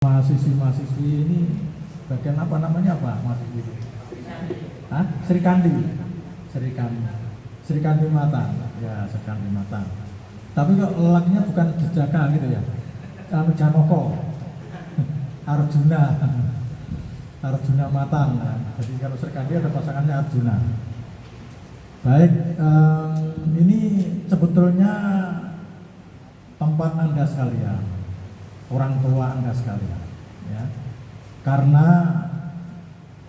Mahasiswi-mahasiswi ini bagian apa namanya apa mahasiswi itu? Hah? Sri Kandi. Sri Kandi Mata. Ya, Sri Kandi Mata. Tapi kok lelakinya bukan Jejaka gitu ya. Janoko. Arjuna. Arjuna Matan. Nah, jadi kalau Sri Kandi ada pasangannya Arjuna. Baik, ini sebetulnya tempat Anda sekalian, orang tua Anda sekalian, ya. Karena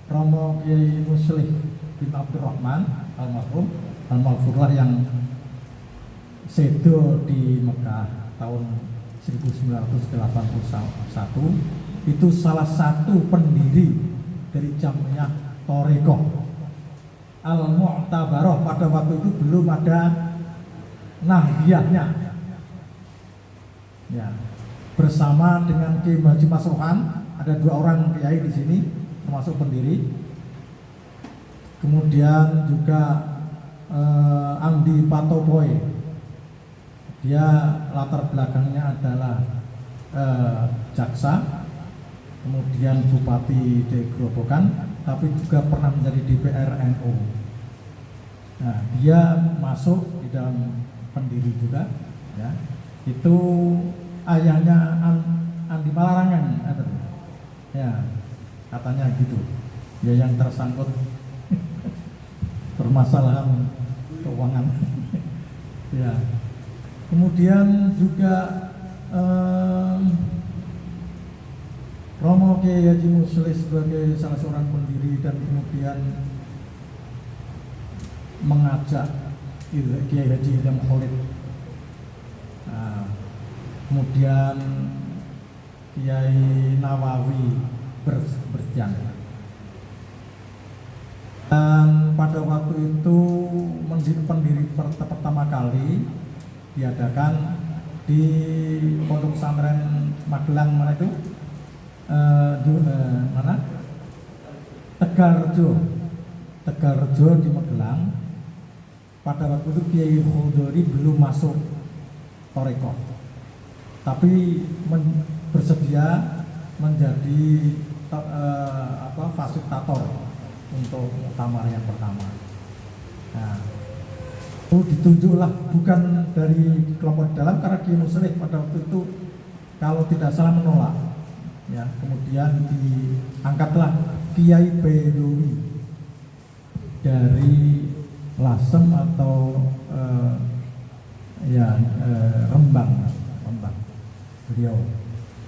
Romo Kiai Muslih bin Abdurrahman almarhum almarfurlah yang sedo di Mekah tahun 1981 itu salah satu pendiri dari Jamiah Thoreqoh Al-Mu'tabaroh. Pada waktu itu belum ada Nahdiyahnya, ya. Bersama dengan Kiai Haji Masrohan, ada 2 orang kiai di sini termasuk pendiri. Kemudian juga Andi Patoboy, dia latar belakangnya adalah jaksa, kemudian Bupati di Grobogan, tapi juga pernah menjadi DPR NU. Nah, dia masuk di dalam pendiri juga, ya. Itu ayahnya Andi Malarangan, ya, katanya gitu. Ya, yang tersangkut permasalahan keuangan. Ya. Kemudian juga Romo Kiai Haji Muslih sebagai salah seorang pendiri dan kemudian mengajak Kiai Haji Idham Khalid, kemudian Kiai Nawawi berjangka. Dan pada waktu itu menjadi pendiri pertama kali diadakan di Pondok Pesantren Magelang, mana itu? Mana? Tegalrejo di Magelang. Pada waktu itu Kiai Khudori belum masuk Thoreqoh, tapi bersedia menjadi fasilitator untuk muktamar yang pertama. Nah, itu ditunjuklah bukan dari kelompok dalam, karena Kiai Muslih pada waktu itu kalau tidak salah menolak, ya. Kemudian diangkatlah Kiai Bedowi dari Lasem atau Rembang. Beliau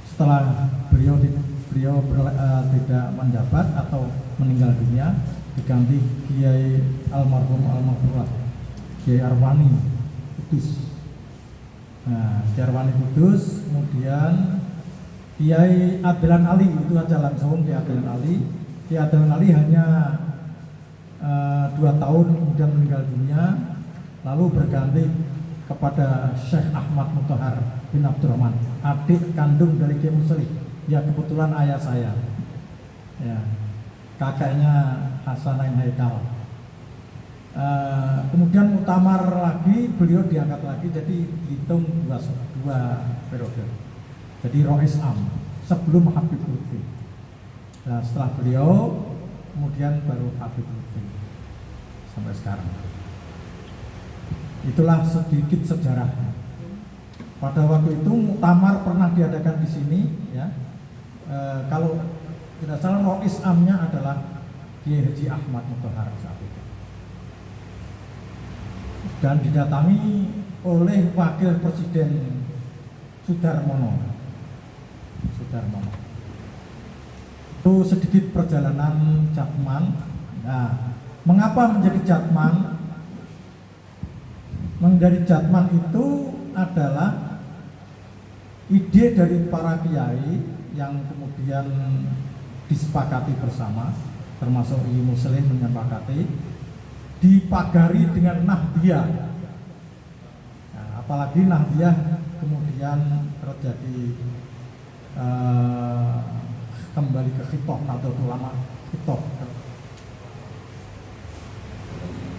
setelah beliau tidak menjabat atau meninggal dunia, diganti Kiai almarhumlah Kiai Arwani Kudus. Nah, Kiai Arwani Kudus, kemudian Kiai Adlan Ali, itu aja langsung Kiai Adlan Ali. Kiai Adlan Ali hanya 2 tahun kemudian meninggal dunia, lalu berganti kepada Syekh Ahmad Mutahar bin Abdurrahman, adik kandung dari Kiai Muslih. Ya, kebetulan ayah saya, ya, kakaknya Hasanain Haikal. Kemudian muktamar lagi, beliau diangkat lagi, jadi dihitung 2 periode. Jadi Rois Am sebelum Habib Lutfi. Nah, setelah beliau kemudian baru Habib Lutfi sampai sekarang. Itulah sedikit sejarahnya. Pada waktu itu muktamar pernah diadakan di sini, ya. Kalau tidak salah Rois Amnya adalah Kiai Haji Ahmad Mutahar saat itu, dan didatangi oleh Wakil Presiden Sudarmono. Itu sedikit perjalanan Jatman. Nah, mengapa menjadi Jatman? Menjadi Jatman itu adalah ide dari para kiai yang kemudian disepakati bersama, termasuk Kiai Muslih menyepakati, dipagari dengan Nahdiyah. Nah, apalagi Nahdiyah kemudian terjadi kembali ke Khitoh Nahdlatul Ulama, Khitoh.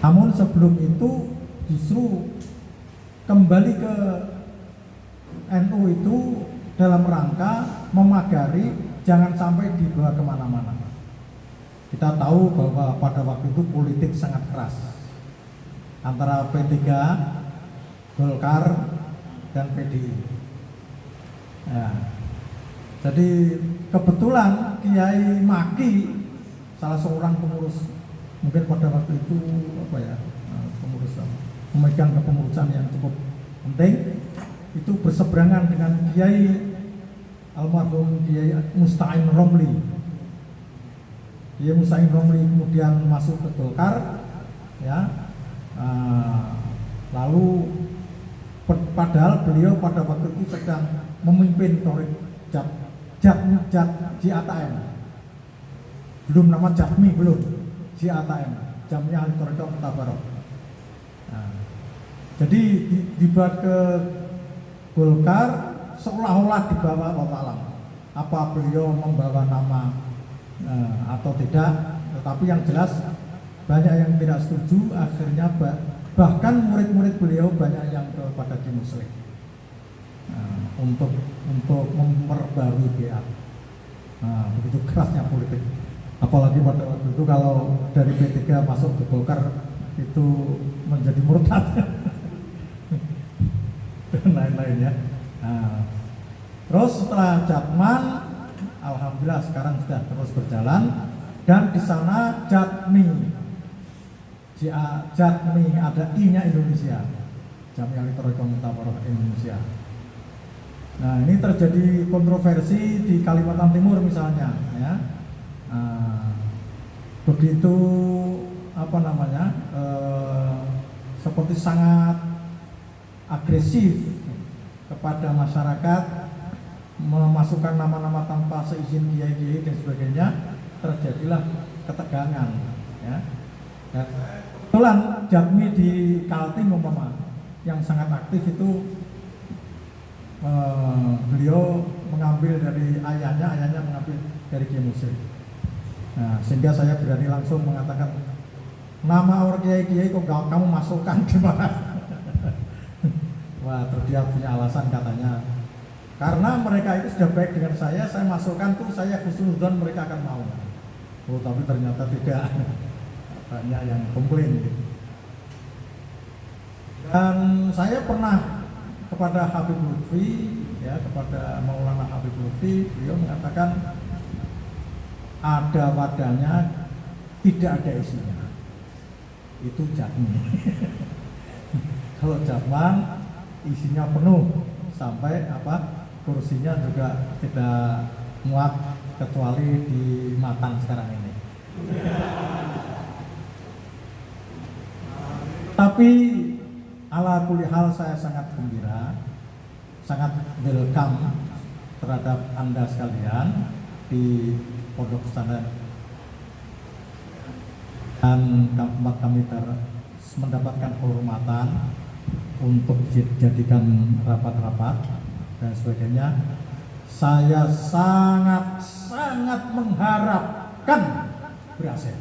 Namun sebelum itu justru kembali ke NU itu dalam rangka memagari jangan sampai dibawa kemana-mana. Kita tahu bahwa pada waktu itu politik sangat keras antara P3, Golkar, dan PDI. Ya. Jadi kebetulan Kiai Maki, salah seorang pengurus, mungkin pada waktu itu pengurus memegang kepengurusan yang cukup penting, itu berseberangan dengan Kiai almarhum Kiai Musta'in Romli. Kiai Musta'in Romli kemudian masuk ke Golkar, ya. Lalu padahal beliau pada waktu itu sedang memimpin Torik JATM, belum nama Jatmi, belum JATM, Jamnya Ahli Thariqah Mutabarok. Jadi dibuat ke Golkar seolah-olah dibawa Allah, apa beliau membawa nama atau tidak, tetapi yang jelas banyak yang tidak setuju. Akhirnya bahkan murid-murid beliau banyak yang kepada Ki Muslim untuk memperbarui BA. Begitu kerasnya politik, apalagi pada waktu itu kalau dari P3 masuk ke Golkar itu menjadi murtad dan lain-lainnya. Terus setelah Jatman, alhamdulillah sekarang sudah terus berjalan, dan di sana Jatmi ada I-nya Indonesia, Jamia Ahli Thariqah Mutabarok Indonesia. Nah, ini terjadi kontroversi di Kalimantan Timur misalnya, ya. Begitu seperti sangat agresif kepada masyarakat, memasukkan nama-nama tanpa seizin kiai-kiai dan sebagainya, terjadilah ketegangan, ya. Kebetulan Jatmi di Kaltim yang sangat aktif itu, beliau mengambil dari ayahnya mengambil dari Kiai Muslim. Nah, sehingga saya berani langsung mengatakan, nama orang kiai-kiai kok kamu masukkan gimana? Wah, terus dia punya alasan katanya, karena mereka itu sudah baik dengan saya masukkan tuh, saya khusnudzon mereka akan mau. Oh, tapi ternyata tidak. Banyak yang komplain gitu. Dan saya pernah kepada Habib Lutfi, ya, kepada Maulana Habib Lutfi, beliau mengatakan ada wadahnya, tidak ada isinya. Itu Jatmi. Kalau Jatman isinya penuh sampai kursinya juga tidak muat, kecuali di Matan sekarang ini. Tapi ala kulli hal saya sangat gembira, sangat welcome terhadap Anda sekalian di Pondok Pesantren, dan tempat kami mendapatkan kehormatan untuk dijadikan rapat-rapat dan sebagainya. Saya sangat mengharapkan berhasil.